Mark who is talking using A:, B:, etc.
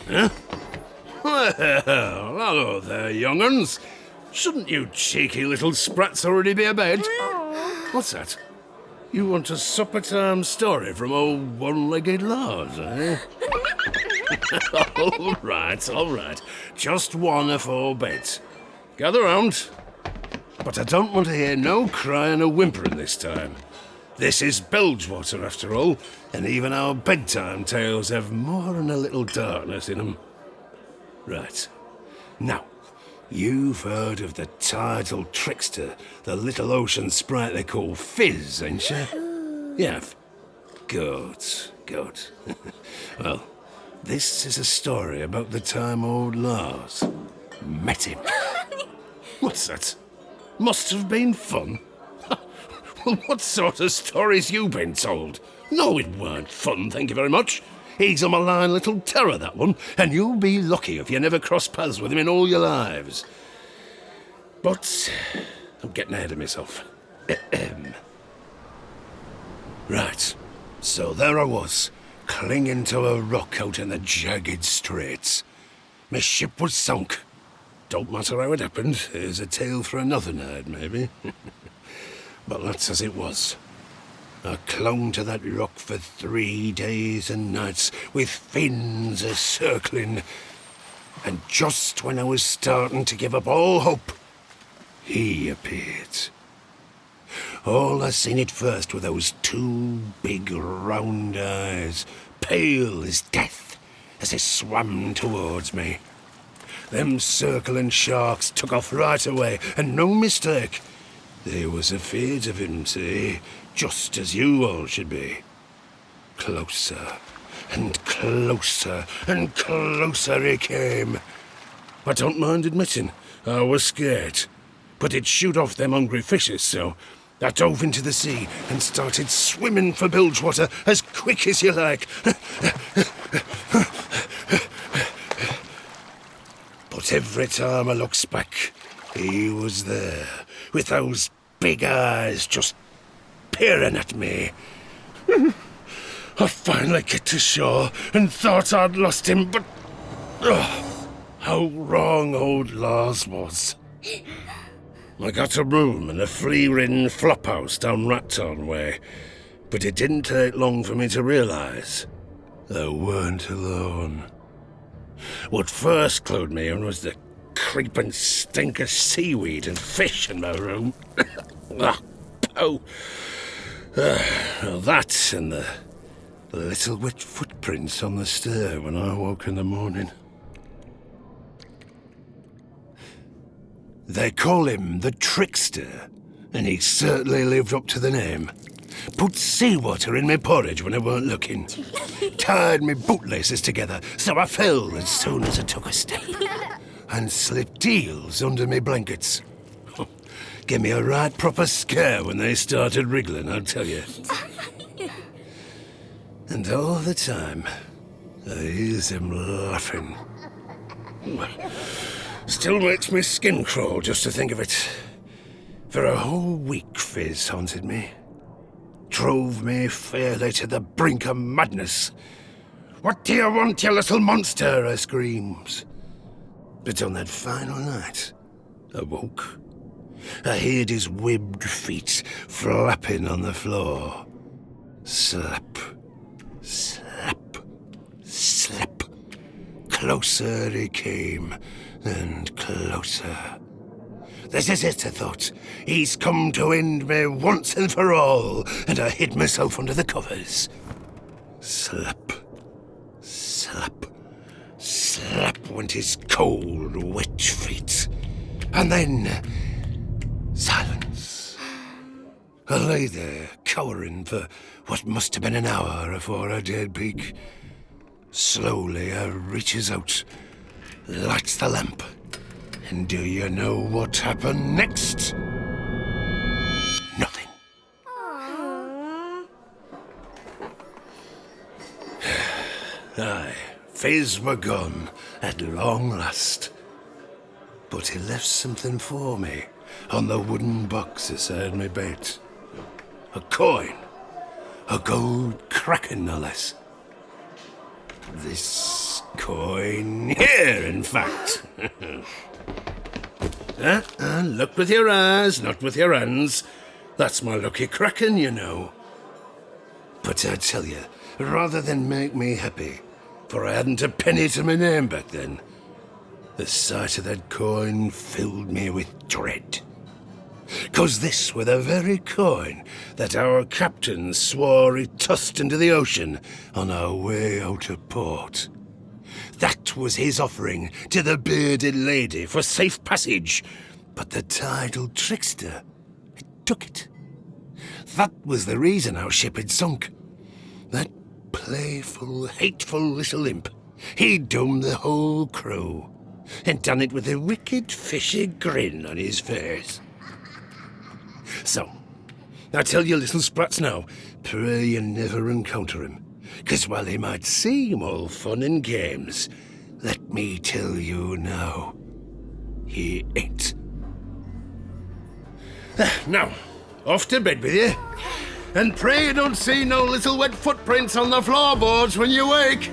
A: Huh? Well, hello there, young'uns. Shouldn't you cheeky little sprats already be abed? What's that? You want a supper-time story from old one-legged Lars, eh? All right. Just one afore bed. Gather round. But I don't want to hear no crying or whimpering this time. This is Bilgewater, after all, and even our bedtime tales have more than a little darkness in them. Right. Now, you've heard of the tidal trickster, the little ocean sprite they call Fizz, ain't you? You have? Good. Well, this is a story about the time old Lars met him. What's that? Must have been fun. Well, what sort of stories you been told? No, it weren't fun, thank you very much. He's a malign little terror, that one, and you'll be lucky if you never cross paths with him in all your lives. But I'm getting ahead of myself. Right, so there I was, clinging to a rock out in the jagged straits. My ship was sunk. Don't matter how it happened, here's a tale for another night, maybe. But that's as it was. I clung to that rock for 3 days and nights, with fins a-circling. And just when I was starting to give up all hope, he appeared. All I seen at first were those 2 big round eyes, pale as death, as they swam towards me. Them circling sharks took off right away, and no mistake. They was afeard of him, see, just as you all should be. Closer, and closer, and closer he came. I don't mind admitting, I was scared. But it'd shoot off them hungry fishes, so I dove into the sea and started swimming for Bilgewater as quick as you like. But every time I looks back, he was there, with those big eyes just peering at me. I finally get to shore and thought I'd lost him, but how wrong old Lars was. I got a room in a flea-ridden flophouse down Ratton way, but it didn't take long for me to realise I weren't alone. What first clued me in was the creeping stink of seaweed and fish in my room. That and the little wet footprints on the stair when I woke in the morning. They call him the Trickster, and he certainly lived up to the name. Put seawater in me porridge when I weren't looking. Tied me bootlaces together so I fell as soon as I took a step. And slipped eels under me blankets. Give me a right proper scare when they started wriggling, I'll tell you. And all the time, I hears him laughing. Still makes me skin crawl just to think of it. For a whole week, Fizz haunted me. Drove me fairly to the brink of madness. What do you want, you little monster? I screams. But on that final night, I woke. I heard his webbed feet flapping on the floor. Slap, slap, slap. Closer he came, and closer. This is it, I thought. He's come to end me once and for all, and I hid myself under the covers. Slap, slap, slap went his cold, wet feet. And then silence. I lay there, cowering for what must have been an hour afore I dared peek. Slowly I reaches out, lights the lamp. And do you know what happened next? Nothing. Aye, Fizz were gone at long last. But he left something for me on the wooden box beside my bed. A coin. A gold Kraken, no less. This Coin here, in fact. Look with your eyes, not with your hands. That's my lucky Kraken, you know. But I tell you, rather than make me happy, for I hadn't a penny to my name back then, the sight of that coin filled me with dread. 'Cause this were the very coin that our captain swore he tossed into the ocean on our way out of port. That was his offering to the bearded lady for safe passage, but the tidal trickster took it. That was the reason our ship had sunk. That playful, hateful little imp, he doomed the whole crew, and done it with a wicked, fishy grin on his face. So, I tell you little sprats now, pray you never encounter him, 'cause while he might seem all fun and games, let me tell you now, he ain't. Now, off to bed with you, and pray you don't see no little wet footprints on the floorboards when you wake.